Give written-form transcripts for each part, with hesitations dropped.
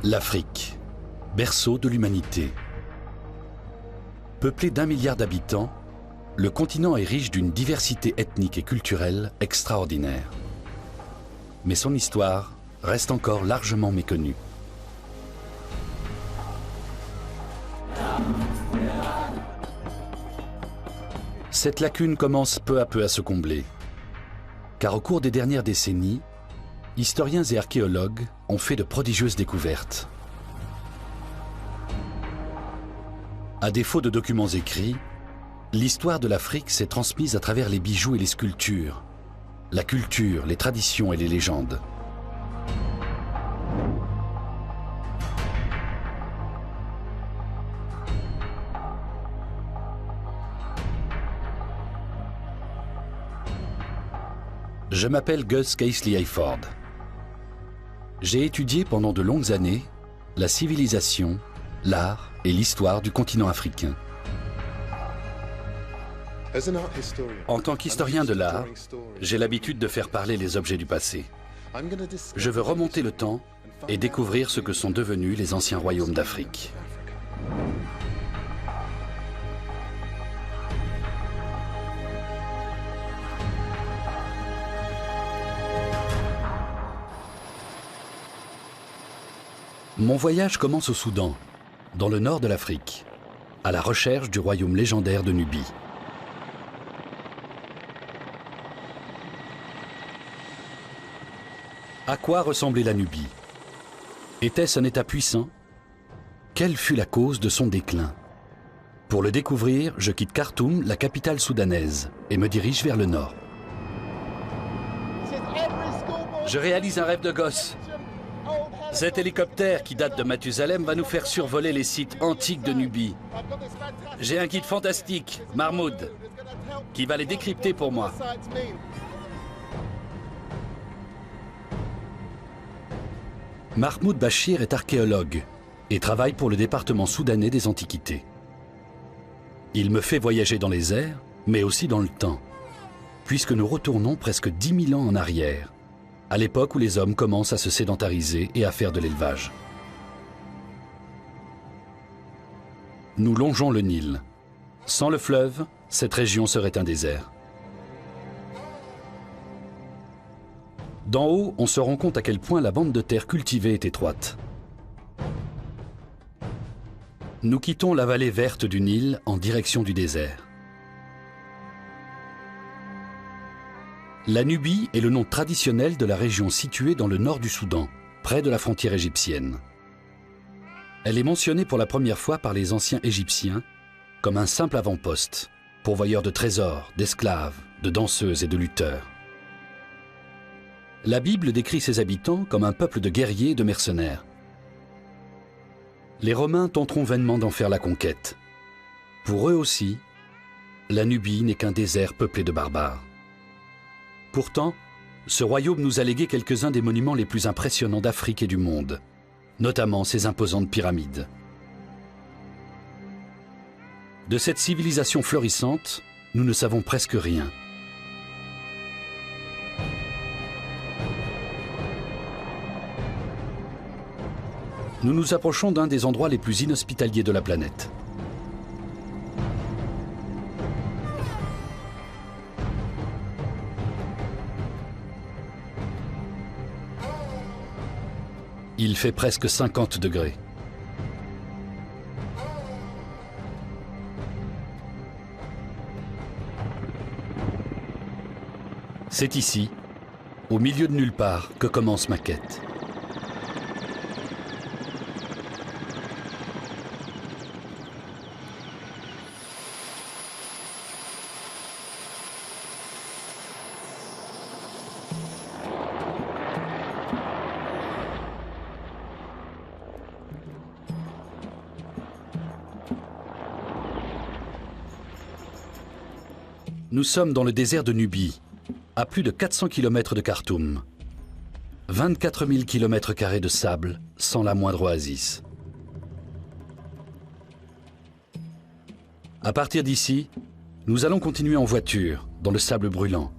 L'Afrique, berceau de l'humanité. Peuplé d'1 milliard d'habitants, le continent est riche d'une diversité ethnique et culturelle extraordinaire. Mais son histoire reste encore largement méconnue. Cette lacune commence peu à peu à se combler, car au cours des dernières décennies, historiens et archéologues ont fait de prodigieuses découvertes. À défaut de documents écrits, l'histoire de l'Afrique s'est transmise à travers les bijoux et les sculptures, la culture, les traditions et les légendes. Je m'appelle Gus Caisley-Hayford. J'ai étudié pendant de longues années la civilisation, l'art et l'histoire du continent africain. En tant qu'historien de l'art, j'ai l'habitude de faire parler les objets du passé. Je veux remonter le temps et découvrir ce que sont devenus les anciens royaumes d'Afrique. Mon voyage commence au Soudan, dans le nord de l'Afrique, à la recherche du royaume légendaire de Nubie. À quoi ressemblait la Nubie? Était-ce un État puissant? Quelle fut la cause de son déclin? Pour le découvrir, je quitte Khartoum, la capitale soudanaise, et me dirige vers le nord. Je réalise un rêve de gosse. Cet hélicoptère qui date de Mathusalem va nous faire survoler les sites antiques de Nubie. J'ai un guide fantastique, Mahmoud, qui va les décrypter pour moi. Mahmoud Bachir est archéologue et travaille pour le département soudanais des Antiquités. Il me fait voyager dans les airs, mais aussi dans le temps, puisque nous retournons presque 10 000 ans en arrière, à l'époque où les hommes commencent à se sédentariser et à faire de l'élevage. Nous longeons le Nil. Sans le fleuve, cette région serait un désert. D'en haut, on se rend compte à quel point la bande de terre cultivée est étroite. Nous quittons la vallée verte du Nil en direction du désert. La Nubie est le nom traditionnel de la région située dans le nord du Soudan, près de la frontière égyptienne. Elle est mentionnée pour la première fois par les anciens Égyptiens comme un simple avant-poste, pourvoyeur de trésors, d'esclaves, de danseuses et de lutteurs. La Bible décrit ses habitants comme un peuple de guerriers et de mercenaires. Les Romains tenteront vainement d'en faire la conquête. Pour eux aussi, la Nubie n'est qu'un désert peuplé de barbares. Pourtant, ce royaume nous a légué quelques-uns des monuments les plus impressionnants d'Afrique et du monde, notamment ses imposantes pyramides. De cette civilisation florissante, nous ne savons presque rien. Nous nous approchons d'un des endroits les plus inhospitaliers de la planète. Il fait presque 50 degrés. C'est ici, au milieu de nulle part, que commence ma quête. Nous sommes dans le désert de Nubie, à plus de 400 km de Khartoum. 24 000 km² de sable, sans la moindre oasis. À partir d'ici, nous allons continuer en voiture, dans le sable brûlant.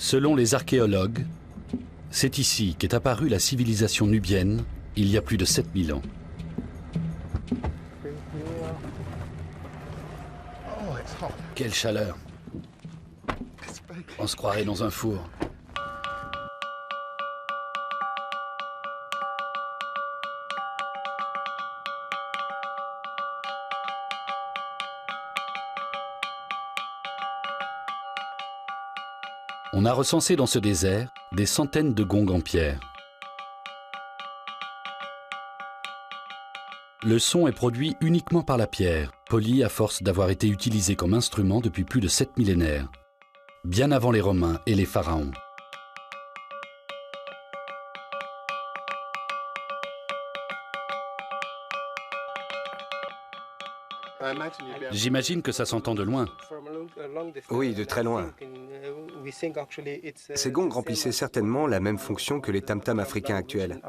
Selon les archéologues, c'est ici qu'est apparue la civilisation nubienne il y a plus de 7000 ans. Quelle chaleur! On se croirait dans un four. On a recensé dans ce désert des centaines de gongs en pierre. Le son est produit uniquement par la pierre, polie à force d'avoir été utilisée comme instrument depuis plus de 7 millénaires, bien avant les Romains et les pharaons. J'imagine que ça s'entend de loin. Oui, de très loin. Ces gongs remplissaient certainement la même fonction que les tam-tams africains actuels,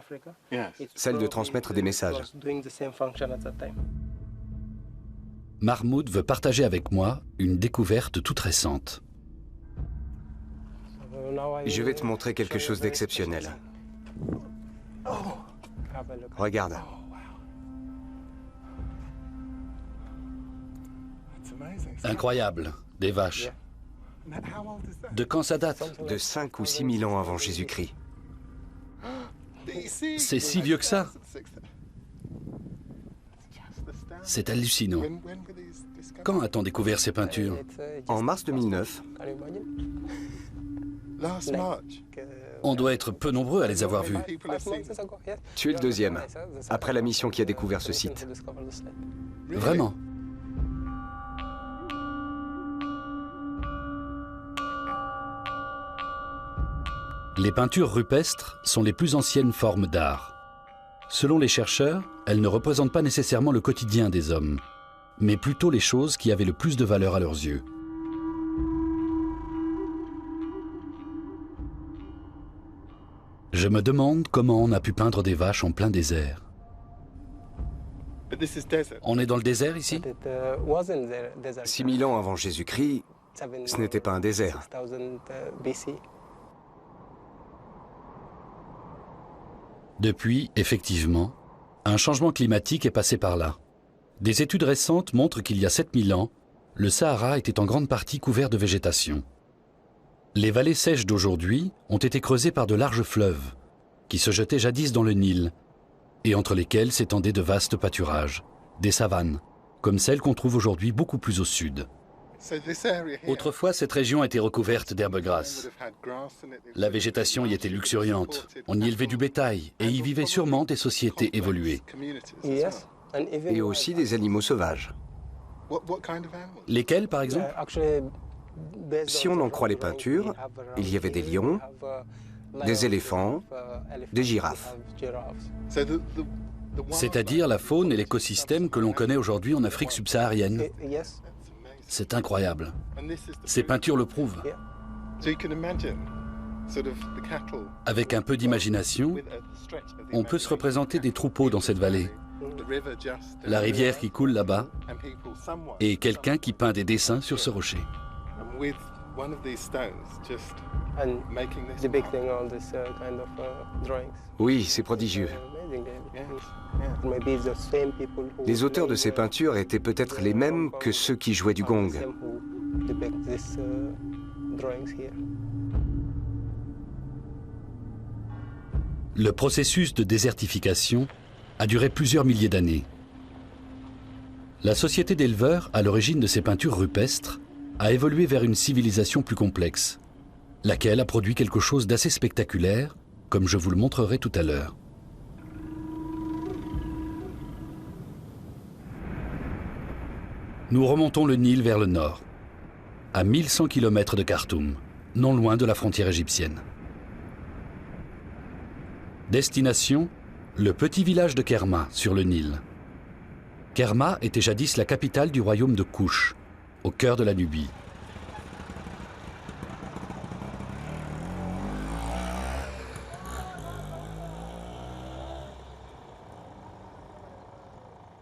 celle de transmettre des messages. Mahmoud veut partager avec moi une découverte toute récente. Je vais te montrer quelque chose d'exceptionnel. Regarde. Incroyable, des vaches. De quand ça date? De 5 ou 6 000 ans avant Jésus-Christ. C'est si vieux que ça? C'est hallucinant. Quand a-t-on découvert ces peintures? En mars 2009, On doit être peu nombreux à les avoir vues. tu es le deuxième, après la mission qui a découvert ce site. Vraiment? Les peintures rupestres sont les plus anciennes formes d'art. Selon les chercheurs, elles ne représentent pas nécessairement le quotidien des hommes, mais plutôt les choses qui avaient le plus de valeur à leurs yeux. Je me demande comment on a pu peindre des vaches en plein désert. On est dans le désert ici? 6 000 ans avant Jésus-Christ, ce n'était pas un désert. Depuis, effectivement, un changement climatique est passé par là. Des études récentes montrent qu'il y a 7000 ans, le Sahara était en grande partie couvert de végétation. Les vallées sèches d'aujourd'hui ont été creusées par de larges fleuves, qui se jetaient jadis dans le Nil, et entre lesquels s'étendaient de vastes pâturages, des savanes, comme celles qu'on trouve aujourd'hui beaucoup plus au sud. Autrefois, cette région était recouverte d'herbes grasses. La végétation y était luxuriante. On y élevait du bétail et y vivaient sûrement des sociétés évoluées. Et aussi des animaux sauvages. Lesquels, par exemple? Si on en croit les peintures, il y avait des lions, des éléphants, des girafes. C'est-à-dire la faune et l'écosystème que l'on connaît aujourd'hui en Afrique subsaharienne. C'est incroyable. Ces peintures le prouvent. Avec un peu d'imagination, on peut se représenter des troupeaux dans cette vallée. La rivière qui coule là-bas et quelqu'un qui peint des dessins sur ce rocher. Oui, c'est prodigieux. Les auteurs de ces peintures étaient peut-être les mêmes que ceux qui jouaient du gong. Le processus de désertification a duré plusieurs milliers d'années. La société d'éleveurs, à l'origine de ces peintures rupestres, a évolué vers une civilisation plus complexe, laquelle a produit quelque chose d'assez spectaculaire, comme je vous le montrerai tout à l'heure. Nous remontons le Nil vers le nord, à 1100 km de Khartoum, non loin de la frontière égyptienne. Destination, le petit village de Kerma, sur le Nil. Kerma était jadis la capitale du royaume de Kouch, au cœur de la Nubie.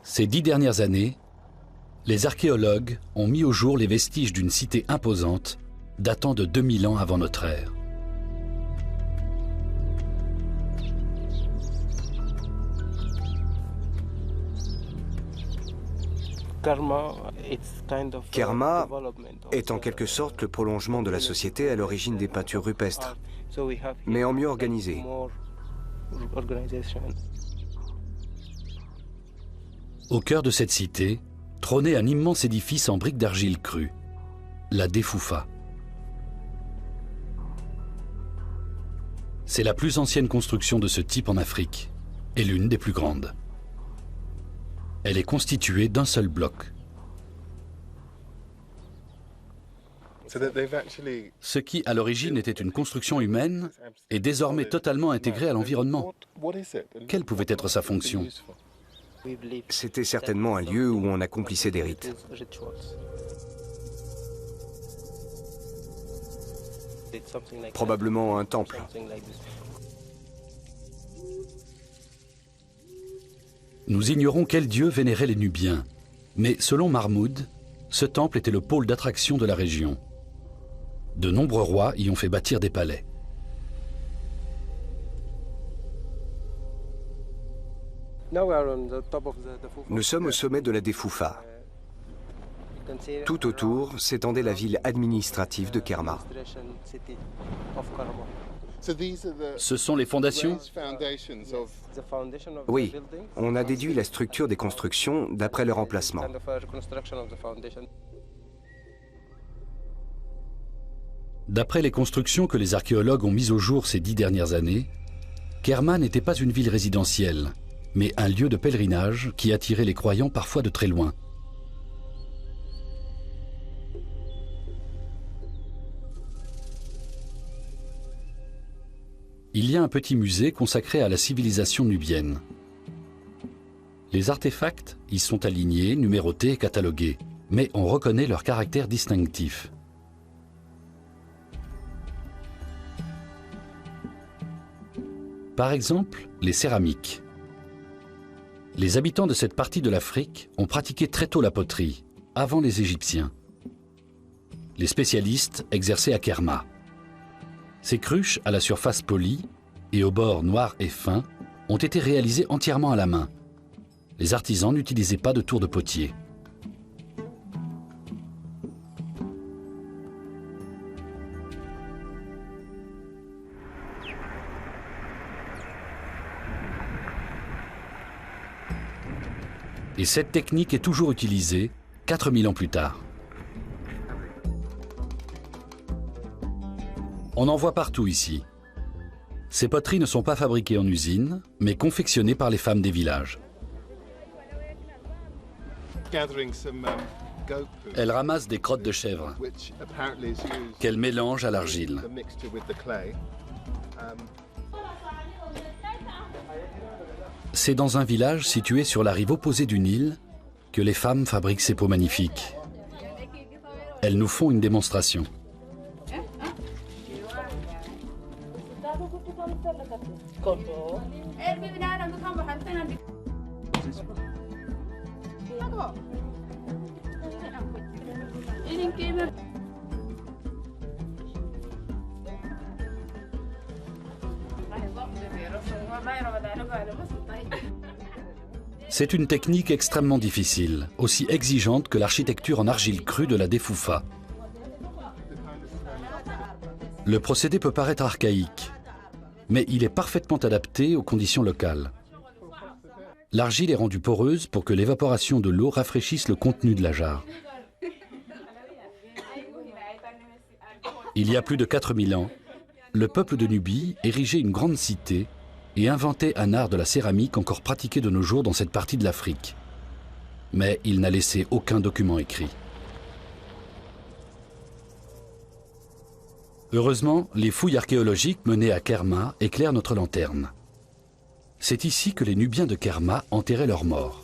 Ces 10 dernières années, les archéologues ont mis au jour les vestiges d'une cité imposante datant de 2000 ans avant notre ère. Kerma est en quelque sorte le prolongement de la société à l'origine des peintures rupestres, mais en mieux organisé. Au cœur de cette cité, trônait un immense édifice en briques d'argile crue, la Defoufa. C'est la plus ancienne construction de ce type en Afrique et l'une des plus grandes. Elle est constituée d'un seul bloc. Ce qui, à l'origine, était une construction humaine, est désormais totalement intégré à l'environnement. Quelle pouvait être sa fonction? C'était certainement un lieu où on accomplissait des rites. Probablement un temple. Nous ignorons quel dieu vénérait les Nubiens, mais selon Mahmoud, ce temple était le pôle d'attraction de la région. De nombreux rois y ont fait bâtir des palais. Nous sommes au sommet de la Defoufa. Tout autour s'étendait la ville administrative de Kerma. Ce sont les fondations? Oui, on a déduit la structure des constructions d'après leur emplacement. D'après les constructions que les archéologues ont mises au jour ces 10 dernières années, Kerma n'était pas une ville résidentielle, mais un lieu de pèlerinage qui attirait les croyants parfois de très loin. Il y a un petit musée consacré à la civilisation nubienne. Les artefacts y sont alignés, numérotés et catalogués, mais on reconnaît leur caractère distinctif. Par exemple, les céramiques. Les habitants de cette partie de l'Afrique ont pratiqué très tôt la poterie, avant les Égyptiens. Les spécialistes exerçaient à Kerma. Ces cruches à la surface polie et aux bords noirs et fins ont été réalisées entièrement à la main. Les artisans n'utilisaient pas de tour de potier. Et cette technique est toujours utilisée 4000 ans plus tard. On en voit partout ici. Ces poteries ne sont pas fabriquées en usine, mais confectionnées par les femmes des villages. Elles ramassent des crottes de chèvre qu'elles mélangent à l'argile. C'est dans un village situé sur la rive opposée du Nil que les femmes fabriquent ces pots magnifiques. Elles nous font une démonstration. C'est une technique extrêmement difficile, aussi exigeante que l'architecture en argile crue de la Defoufa. Le procédé peut paraître archaïque, mais il est parfaitement adapté aux conditions locales. L'argile est rendue poreuse pour que l'évaporation de l'eau rafraîchisse le contenu de la jarre. Il y a plus de 4000 ans, le peuple de Nubie érigeait une grande cité et inventait un art de la céramique encore pratiqué de nos jours dans cette partie de l'Afrique. Mais il n'a laissé aucun document écrit. Heureusement, les fouilles archéologiques menées à Kerma éclairent notre lanterne. C'est ici que les Nubiens de Kerma enterraient leurs morts.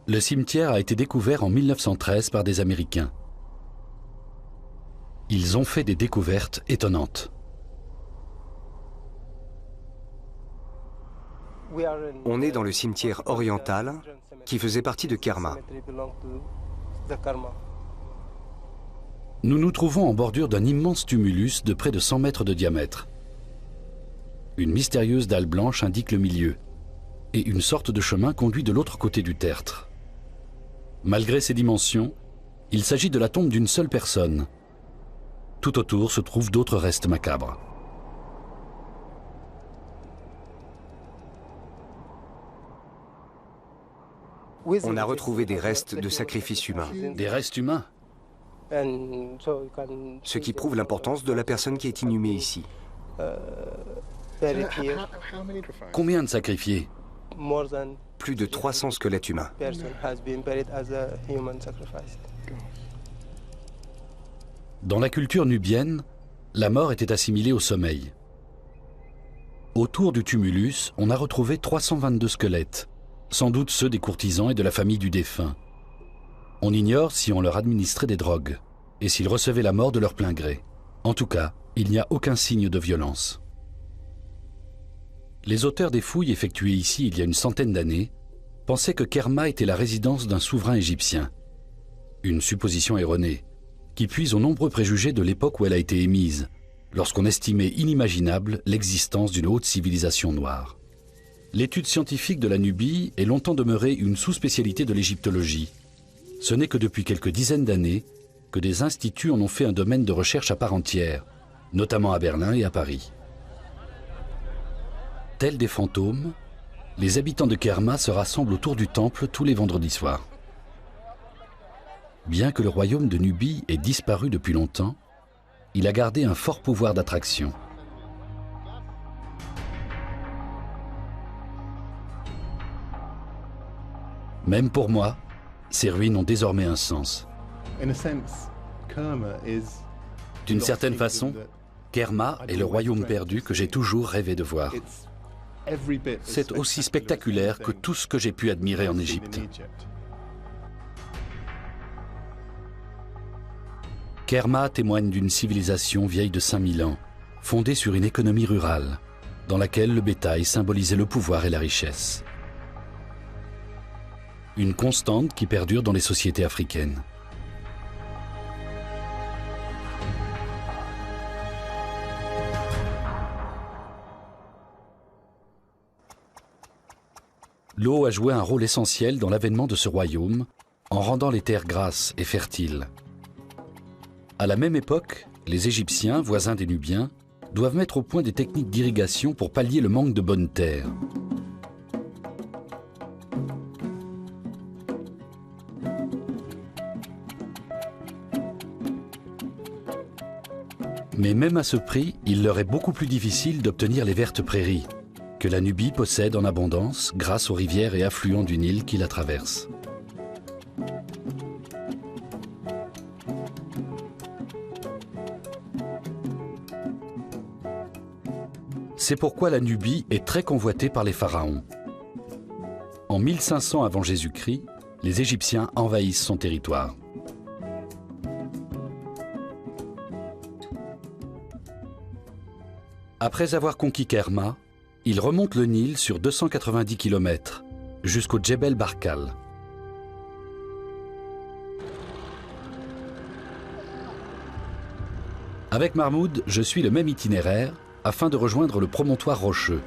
Le cimetière a été découvert en 1913 par des Américains. Ils ont fait des découvertes étonnantes. On est dans le cimetière oriental qui faisait partie de Kerma. Nous nous trouvons en bordure d'un immense tumulus de près de 100 mètres de diamètre. Une mystérieuse dalle blanche indique le milieu. et une sorte de chemin conduit de l'autre côté du tertre. Malgré ses dimensions, il s'agit de la tombe d'une seule personne. Tout autour se trouvent d'autres restes macabres. On a retrouvé des restes de sacrifices humains, Des restes humains? ce qui prouve l'importance de la personne qui est inhumée ici. Combien de sacrifiés? Plus de 300 squelettes humains. Dans la culture nubienne, la mort était assimilée au sommeil. Autour du tumulus, on a retrouvé 322 squelettes, sans doute ceux des courtisans et de la famille du défunt. On ignore si on leur administrait des drogues et s'ils recevaient la mort de leur plein gré. En tout cas, il n'y a aucun signe de violence. Les auteurs des fouilles effectuées ici il y a une centaine d'années pensaient que Kerma était la résidence d'un souverain égyptien. Une supposition erronée, qui puise aux nombreux préjugés de l'époque où elle a été émise, lorsqu'on estimait inimaginable l'existence d'une haute civilisation noire. L'étude scientifique de la Nubie est longtemps demeurée une sous-spécialité de l'égyptologie. Ce n'est que depuis quelques dizaines d'années que des instituts en ont fait un domaine de recherche à part entière, notamment à Berlin et à Paris. Tels des fantômes, les habitants de Kerma se rassemblent autour du temple tous les vendredis soirs. Bien que le royaume de Nubie ait disparu depuis longtemps, il a gardé un fort pouvoir d'attraction. Même pour moi, ces ruines ont désormais un sens. D'une certaine façon, Kerma est le royaume perdu que j'ai toujours rêvé de voir. C'est aussi spectaculaire que tout ce que j'ai pu admirer en Égypte. Kerma témoigne d'une civilisation vieille de 5000 ans, fondée sur une économie rurale, dans laquelle le bétail symbolisait le pouvoir et la richesse. Une constante qui perdure dans les sociétés africaines. L'eau a joué un rôle essentiel dans l'avènement de ce royaume, en rendant les terres grasses et fertiles. À la même époque, les Égyptiens, voisins des Nubiens, doivent mettre au point des techniques d'irrigation pour pallier le manque de bonnes terres. Mais même à ce prix, il leur est beaucoup plus difficile d'obtenir les vertes prairies, que la Nubie possède en abondance grâce aux rivières et affluents du Nil qui la traversent. C'est pourquoi la Nubie est très convoitée par les pharaons. En 1500 avant Jésus-Christ, les Égyptiens envahissent son territoire. Après avoir conquis Kerma, ils remontent le Nil sur 290 km, jusqu'au Djebel Barkal. Avec Mahmoud, je suis le même itinéraire afin de rejoindre le promontoire rocheux.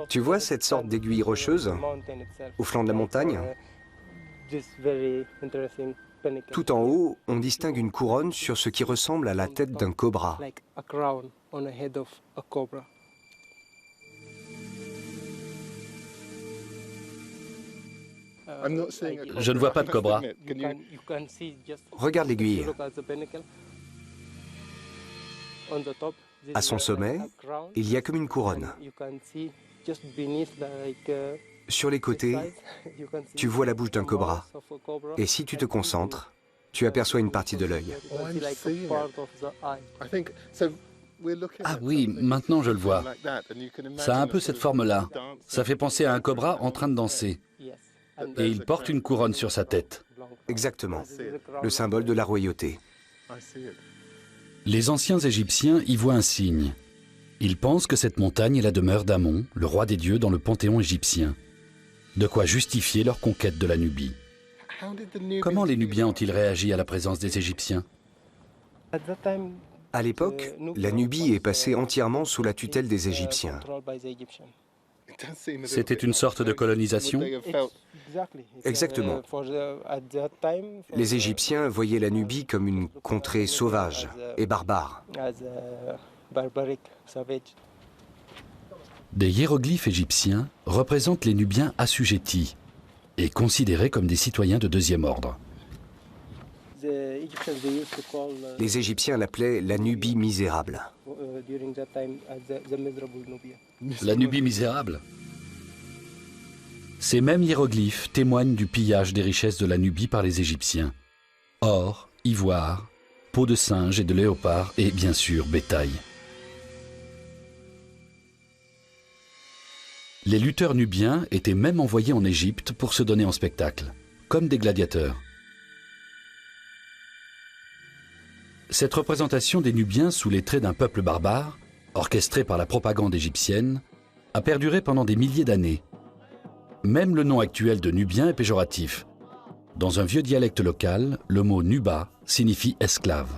Tu vois cette sorte d'aiguille rocheuse au flanc de la montagne? Tout en haut, on distingue une couronne sur ce qui ressemble à la tête d'un cobra. Je ne vois pas de cobra. Regarde l'aiguille. À son sommet, il y a comme une couronne. Sur les côtés, tu vois la bouche d'un cobra. Et si tu te concentres, tu aperçois une partie de l'œil. Ah oui, maintenant je le vois. Ça a un peu cette forme-là. Ça fait penser à un cobra en train de danser. Et il porte une couronne sur sa tête. Exactement. Le symbole de la royauté. Les anciens Égyptiens y voient un signe. Ils pensent que cette montagne est la demeure d'Amon, le roi des dieux dans le panthéon égyptien. De quoi justifier leur conquête de la Nubie. Comment les Nubiens ont-ils réagi à la présence des Égyptiens? À l'époque, la Nubie est passée entièrement sous la tutelle des Égyptiens. C'était une sorte de colonisation? Exactement. Les Égyptiens voyaient la Nubie comme une contrée sauvage et barbare. Des hiéroglyphes égyptiens représentent les Nubiens assujettis et considérés comme des citoyens de deuxième ordre. Les Égyptiens l'appelaient la Nubie misérable. La Nubie misérable? Ces mêmes hiéroglyphes témoignent du pillage des richesses de la Nubie par les Égyptiens. Or, ivoire, peau de singe et de léopard et bien sûr bétail. Les lutteurs nubiens étaient même envoyés en Égypte pour se donner en spectacle, comme des gladiateurs. Cette représentation des Nubiens sous les traits d'un peuple barbare, orchestrée par la propagande égyptienne, a perduré pendant des milliers d'années. Même le nom actuel de Nubien est péjoratif. Dans un vieux dialecte local, le mot Nuba signifie esclave.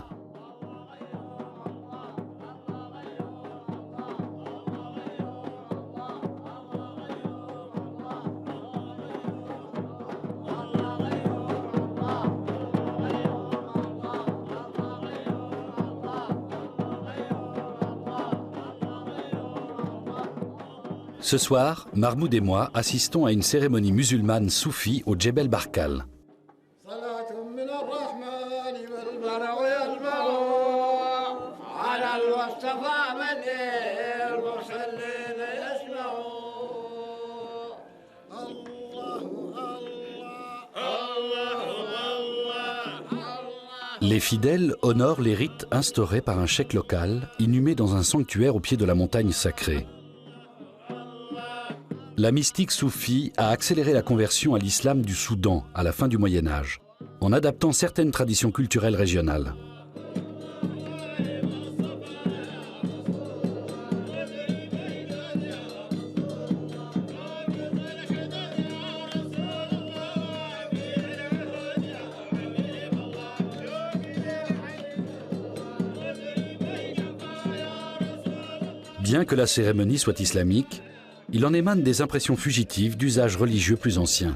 Ce soir, Mahmoud et moi assistons à une cérémonie musulmane soufie au Djebel Barkal. Les fidèles honorent les rites instaurés par un cheikh local, inhumé dans un sanctuaire au pied de la montagne sacrée. La mystique soufie a accéléré la conversion à l'islam du Soudan à la fin du Moyen-Âge, en adaptant certaines traditions culturelles régionales. Bien que la cérémonie soit islamique, il en émane des impressions fugitives d'usages religieux plus anciens.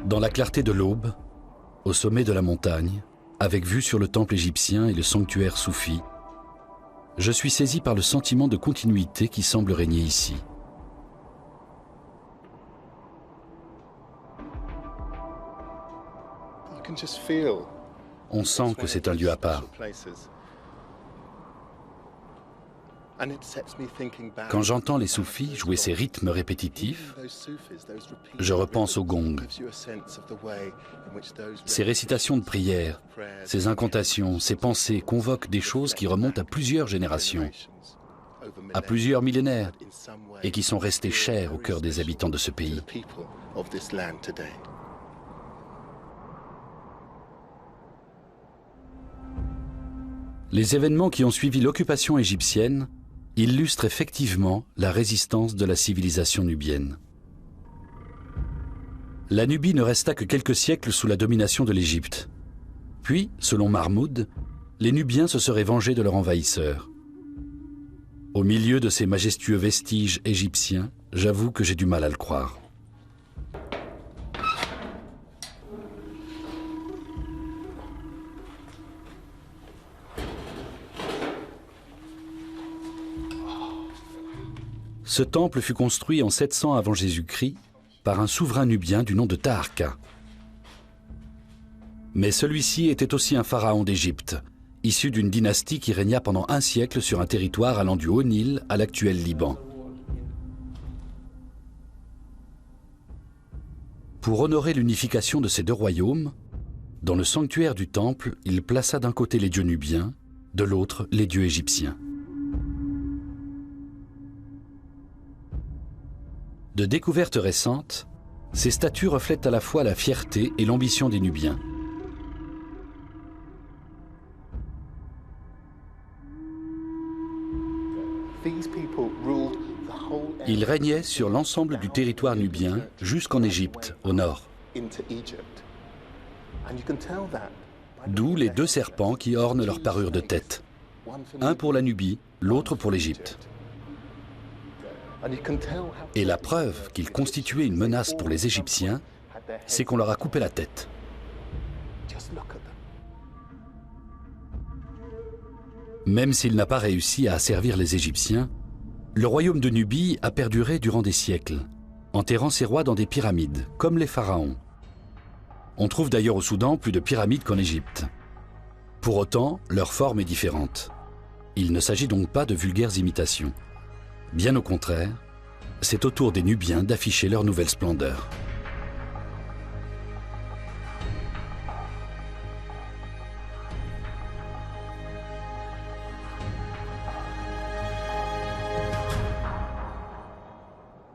Dans la clarté de l'aube, au sommet de la montagne, avec vue sur le temple égyptien et le sanctuaire soufi, je suis saisi par le sentiment de continuité qui semble régner ici. On sent que c'est un lieu à part. Quand j'entends les soufis jouer ces rythmes répétitifs, je repense au gong. Ces récitations de prières, ces incantations, ces pensées convoquent des choses qui remontent à plusieurs générations, à plusieurs millénaires, et qui sont restées chères au cœur des habitants de ce pays. Les événements qui ont suivi l'occupation égyptienne illustre effectivement la résistance de la civilisation nubienne. La Nubie ne resta que quelques siècles sous la domination de l'Égypte. Puis, selon Mahmoud, les Nubiens se seraient vengés de leur envahisseur. Au milieu de ces majestueux vestiges égyptiens, j'avoue que j'ai du mal à le croire. Ce temple fut construit en 700 avant Jésus-Christ par un souverain nubien du nom de Taharqa. Mais celui-ci était aussi un pharaon d'Égypte, issu d'une dynastie qui régna pendant un siècle sur un territoire allant du Haut-Nil à l'actuel Liban. Pour honorer l'unification de ces deux royaumes, dans le sanctuaire du temple, il plaça d'un côté les dieux nubiens, de l'autre les dieux égyptiens. De découvertes récentes, ces statues reflètent à la fois la fierté et l'ambition des Nubiens. Ils régnaient sur l'ensemble du territoire nubien jusqu'en Égypte, au nord. D'où les deux serpents qui ornent leur parure de tête. Un pour la Nubie, l'autre pour l'Égypte. Et la preuve qu'ils constituaient une menace pour les Égyptiens, c'est qu'on leur a coupé la tête. Même s'il n'a pas réussi à asservir les Égyptiens, le royaume de Nubie a perduré durant des siècles, enterrant ses rois dans des pyramides, comme les pharaons. On trouve d'ailleurs au Soudan plus de pyramides qu'en Égypte. Pour autant, leur forme est différente. Il ne s'agit donc pas de vulgaires imitations. Bien au contraire, c'est au tour des Nubiens d'afficher leur nouvelle splendeur.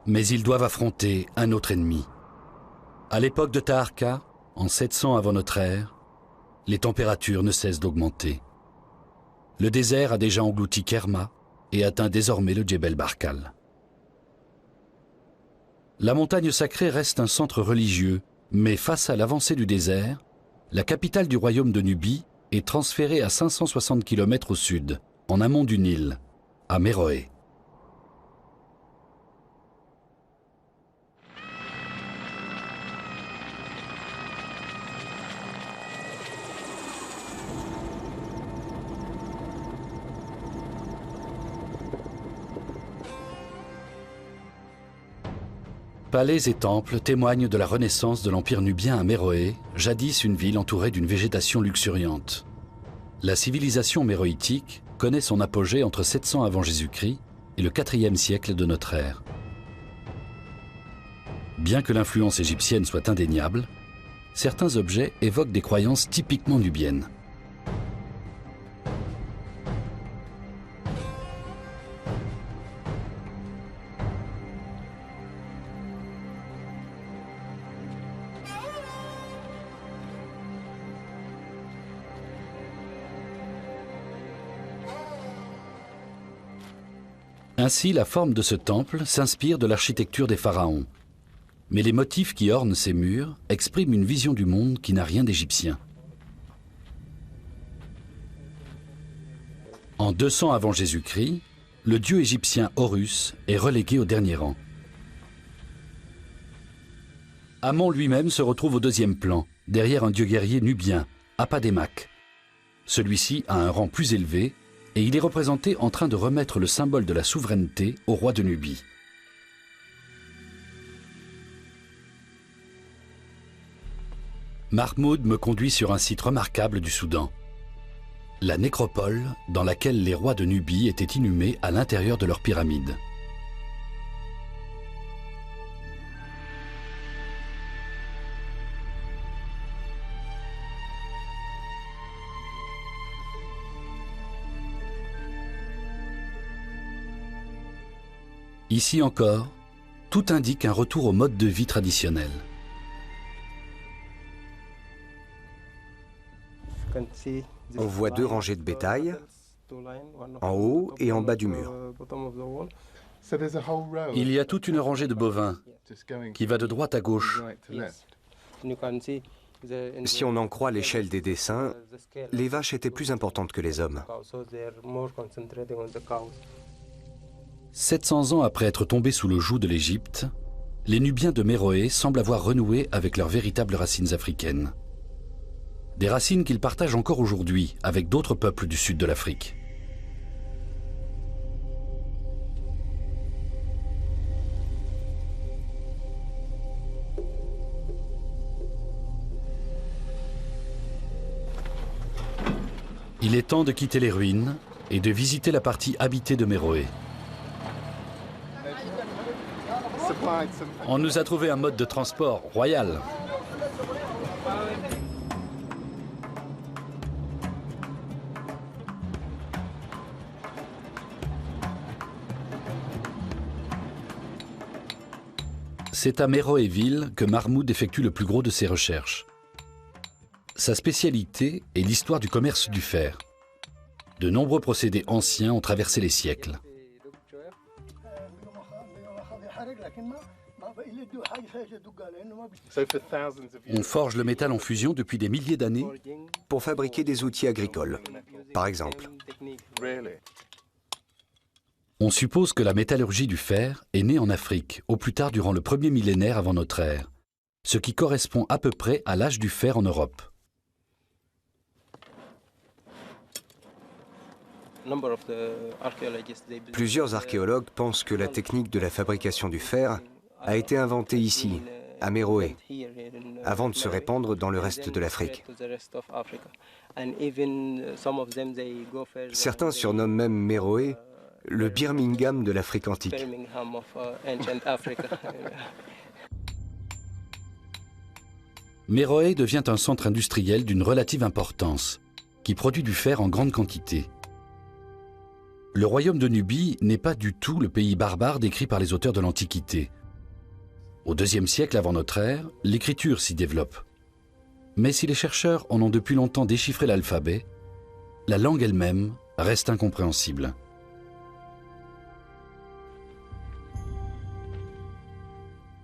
Mais ils doivent affronter un autre ennemi. À l'époque de Taharqa, en 700 avant notre ère, les températures ne cessent d'augmenter. Le désert a déjà englouti Kerma et atteint désormais le Djebel Barkal. La montagne sacrée reste un centre religieux, mais face à l'avancée du désert, la capitale du royaume de Nubie est transférée à 560 km au sud, en amont du Nil, à Méroé. Palais et temples témoignent de la renaissance de l'empire nubien à Méroé, jadis une ville entourée d'une végétation luxuriante. La civilisation méroïtique connaît son apogée entre 700 avant Jésus-Christ et le 4e siècle de notre ère. Bien que l'influence égyptienne soit indéniable, certains objets évoquent des croyances typiquement nubiennes. Ainsi, la forme de ce temple s'inspire de l'architecture des pharaons. Mais les motifs qui ornent ces murs expriment une vision du monde qui n'a rien d'égyptien. En 200 avant Jésus-Christ, le dieu égyptien Horus est relégué au dernier rang. Amon lui-même se retrouve au deuxième plan, derrière un dieu guerrier nubien, Apadémak. Celui-ci a un rang plus élevé, et il est représenté en train de remettre le symbole de la souveraineté au roi de Nubie. Mahmoud me conduit sur un site remarquable du Soudan. La nécropole dans laquelle les rois de Nubie étaient inhumés à l'intérieur de leurs pyramides. Ici encore, tout indique un retour au mode de vie traditionnel. On voit deux rangées de bétail, en haut et en bas du mur. Il y a toute une rangée de bovins qui va de droite à gauche. Si on en croit l'échelle des dessins, les vaches étaient plus importantes que les hommes. 700 ans après être tombés sous le joug de l'Égypte, les Nubiens de Méroé semblent avoir renoué avec leurs véritables racines africaines. Des racines qu'ils partagent encore aujourd'hui avec d'autres peuples du sud de l'Afrique. Il est temps de quitter les ruines et de visiter la partie habitée de Méroé. On nous a trouvé un mode de transport royal. C'est à Méroé-ville que Mahmoud effectue le plus gros de ses recherches. Sa spécialité est l'histoire du commerce du fer. De nombreux procédés anciens ont traversé les siècles. On forge le métal en fusion depuis des milliers d'années. Pour fabriquer des outils agricoles, par exemple. On suppose que la métallurgie du fer est née en Afrique, au plus tard durant le premier millénaire avant notre ère, ce qui correspond à peu près à l'âge du fer en Europe. Plusieurs archéologues pensent que la technique de la fabrication du fer a été inventée ici, à Méroé, avant de se répandre dans le reste de l'Afrique. Certains surnomment même Méroé le Birmingham de l'Afrique antique. Méroé devient un centre industriel d'une relative importance, qui produit du fer en grande quantité. Le royaume de Nubie n'est pas du tout le pays barbare décrit par les auteurs de l'Antiquité. Au IIe siècle avant notre ère, l'écriture s'y développe. Mais si les chercheurs en ont depuis longtemps déchiffré l'alphabet, la langue elle-même reste incompréhensible.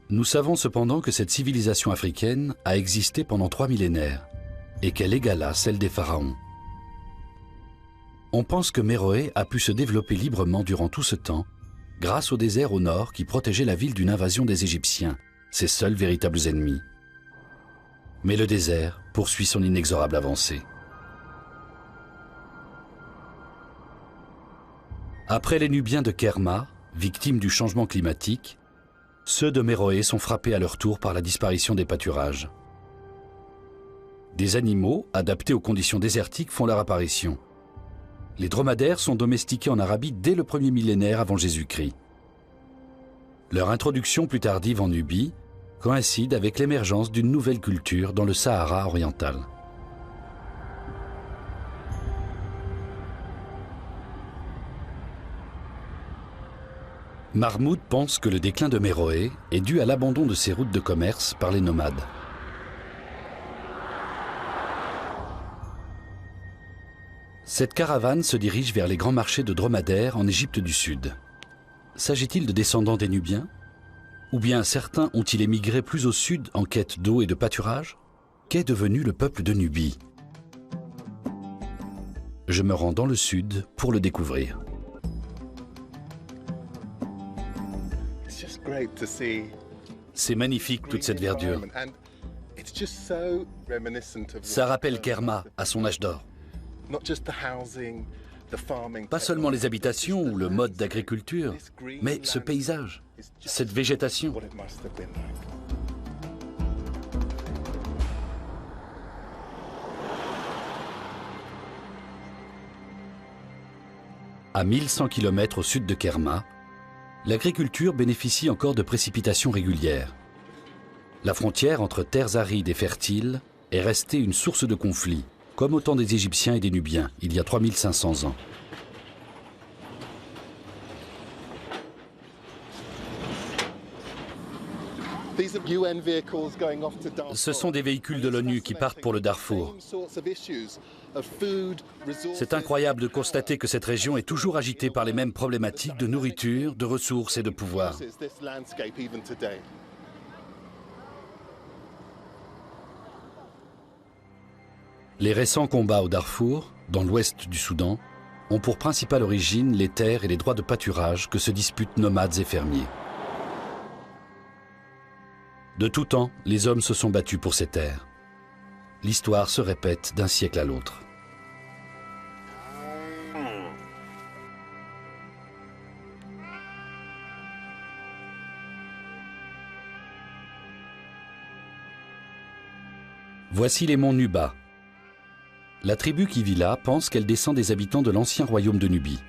Nous savons cependant que cette civilisation africaine a existé pendant 3 millénaires et qu'elle égala celle des pharaons. On pense que Méroé a pu se développer librement durant tout ce temps grâce au désert au nord qui protégeait la ville d'une invasion des Égyptiens, ses seuls véritables ennemis. Mais le désert poursuit son inexorable avancée. Après les Nubiens de Kerma, victimes du changement climatique, ceux de Méroé sont frappés à leur tour par la disparition des pâturages. Des animaux, adaptés aux conditions désertiques, font leur apparition. Les dromadaires sont domestiqués en Arabie dès le premier millénaire avant Jésus-Christ. Leur introduction plus tardive en Nubie coïncide avec l'émergence d'une nouvelle culture dans le Sahara oriental. Mahmoud pense que le déclin de Méroé est dû à l'abandon de ses routes de commerce par les nomades. Cette caravane se dirige vers les grands marchés de dromadaires en Égypte du Sud. S'agit-il de descendants des Nubiens? Ou bien certains ont-ils émigré plus au sud en quête d'eau et de pâturage? Qu'est devenu le peuple de Nubie? Je me rends dans le sud pour le découvrir. C'est magnifique toute cette verdure. Ça rappelle Kerma à son âge d'or. Pas seulement les habitations ou le mode d'agriculture, mais ce paysage, cette végétation. À 1100 km au sud de Kerma, l'agriculture bénéficie encore de précipitations régulières. La frontière entre terres arides et fertiles est restée une source de conflits, comme au temps des Égyptiens et des Nubiens, il y a 3500 ans. Ce sont des véhicules de l'ONU qui partent pour le Darfour. C'est incroyable de constater que cette région est toujours agitée par les mêmes problématiques de nourriture, de ressources et de pouvoir. Les récents combats au Darfour, dans l'ouest du Soudan, ont pour principale origine les terres et les droits de pâturage que se disputent nomades et fermiers. De tout temps, les hommes se sont battus pour ces terres. L'histoire se répète d'un siècle à l'autre. Voici les monts Nuba. La tribu qui vit là pense qu'elle descend des habitants de l'ancien royaume de Nubie.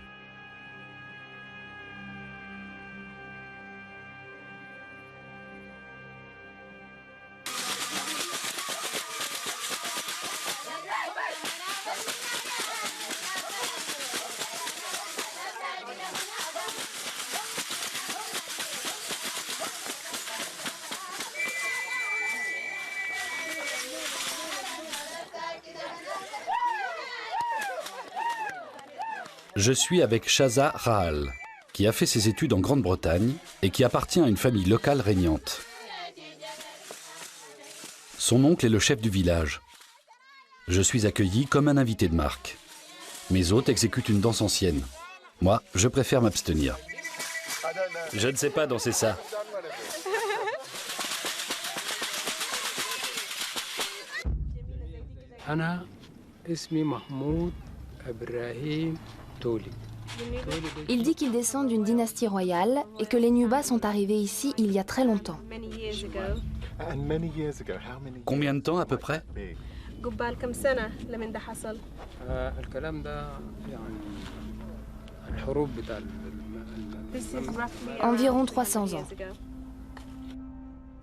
Je suis avec Shaza Rahal, qui a fait ses études en Grande-Bretagne et qui appartient à une famille locale régnante. Son oncle est le chef du village. Je suis accueilli comme un invité de marque. Mes hôtes exécutent une danse ancienne. Moi, je préfère m'abstenir. Je ne sais pas danser ça. أنا اسمي محمود إبراهيم تولي. Il dit qu'il descend d'une dynastie royale et que les Nubas sont arrivés ici il y a très longtemps. Combien de temps à peu près? الكلام ده يعني الحروب بتاع Environ 300 ans.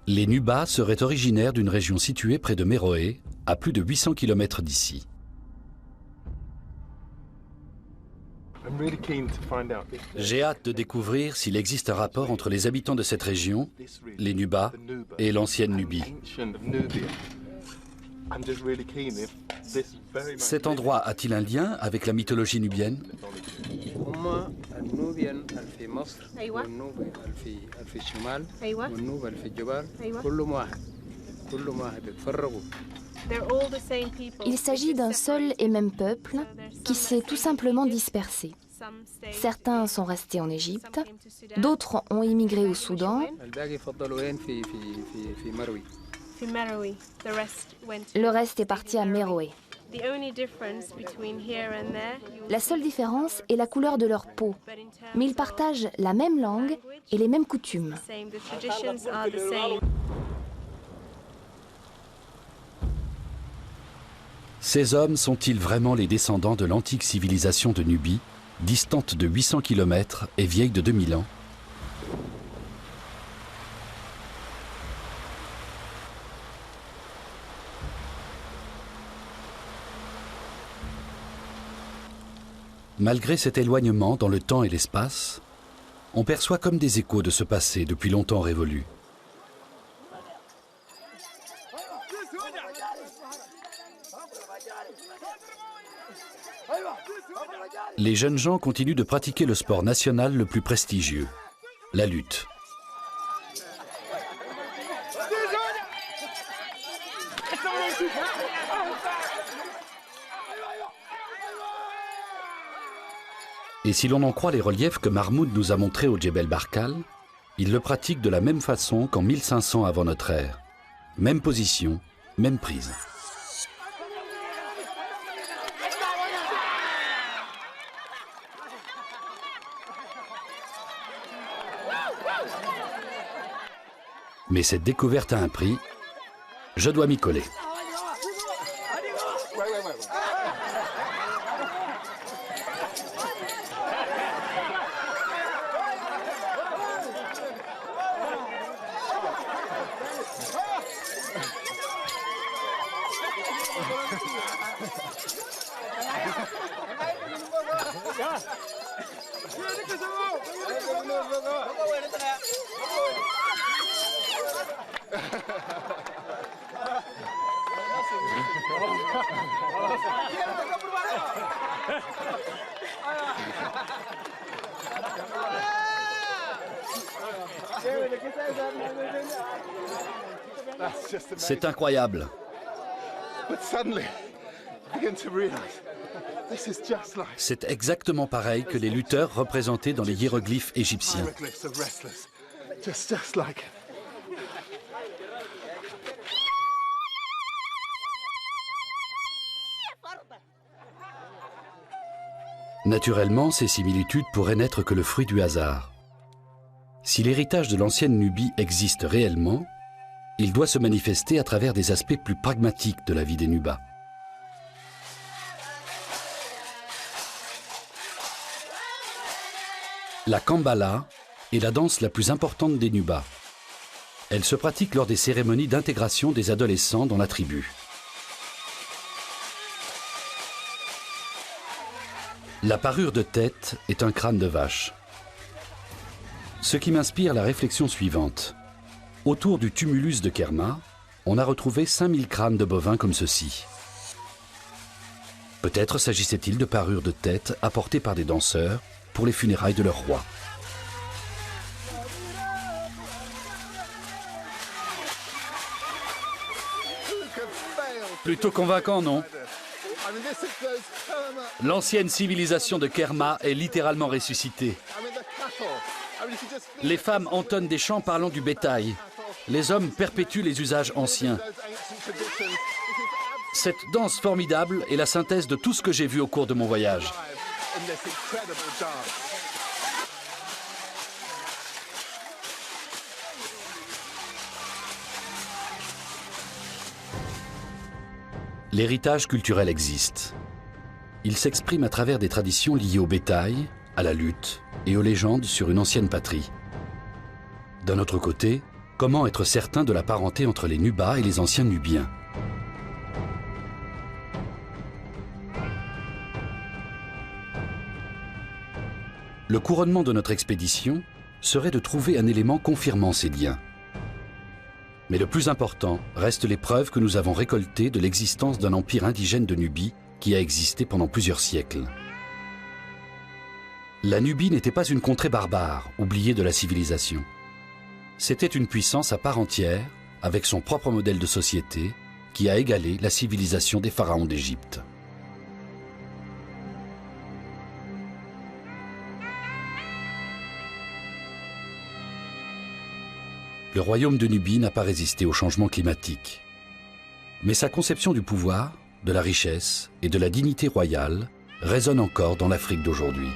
Les Nubas seraient originaires d'une région située près de Méroé, à plus de 800 km d'ici. J'ai hâte de découvrir s'il existe un rapport entre les habitants de cette région, les Nubas, et l'ancienne Nubie. Cet endroit a-t-il un lien avec la mythologie nubienne? هم النوبيين في مصر والنوب في الشمال والنوب في الجبال كلهم واحد يتفرقوا. Il s'agit d'un seul et même peuple qui s'est tout simplement dispersé. Certains sont restés en Égypte, d'autres ont immigré au Soudan, الباقي فضلوا وين في مروي. le reste est parti à Méroé. La seule différence est la couleur de leur peau, mais ils partagent la même langue et les mêmes coutumes. Ces hommes sont-ils vraiment les descendants de l'antique civilisation de Nubie, distante de 800 km et vieille de 2000 ans? Malgré cet éloignement dans le temps et l'espace, on perçoit comme des échos de ce passé depuis longtemps révolu. Les jeunes gens continuent de pratiquer le sport national le plus prestigieux, la lutte. Et si l'on en croit les reliefs que Mahmoud nous a montrés au Djebel Barkal, ils le pratiquent de la même façon qu'en 1500 avant notre ère. Même position, même prise. Mais cette découverte a un prix, je dois m'y coller. C'est incroyable. C'est exactement pareil que les lutteurs représentés dans les hiéroglyphes égyptiens. Naturellement, ces similitudes pourraient n'être que le fruit du hasard. Si l'héritage de l'ancienne Nubie existe réellement, il doit se manifester à travers des aspects plus pragmatiques de la vie des Nubas. La Kambala est la danse la plus importante des Nubas. Elle se pratique lors des cérémonies d'intégration des adolescents dans la tribu. La parure de tête est un crâne de vache. Ce qui m'inspire la réflexion suivante. Autour du tumulus de Kerma, on a retrouvé 5000 crânes de bovins comme ceci. Peut-être s'agissait-il de parures de tête apportées par des danseurs pour les funérailles de leur roi. Plutôt convaincant, non? L'ancienne civilisation de Kerma est littéralement ressuscitée. Les femmes entonnent des chants parlant du bétail. Les hommes perpétuent les usages anciens. Cette danse formidable est la synthèse de tout ce que j'ai vu au cours de mon voyage. L'héritage culturel existe. Il s'exprime à travers des traditions liées au bétail, à la lutte et aux légendes sur une ancienne patrie. D'un autre côté, comment être certain de la parenté entre les Nubas et les anciens Nubiens? Le couronnement de notre expédition serait de trouver un élément confirmant ces liens. Mais le plus important reste les preuves que nous avons récoltées de l'existence d'un empire indigène de Nubie qui a existé pendant plusieurs siècles. La Nubie n'était pas une contrée barbare, oubliée de la civilisation. C'était une puissance à part entière, avec son propre modèle de société, qui a égalé la civilisation des pharaons d'Égypte. Le royaume de Nubie n'a pas résisté au changement climatique. Mais sa conception du pouvoir, de la richesse et de la dignité royale résonne encore dans l'Afrique d'aujourd'hui.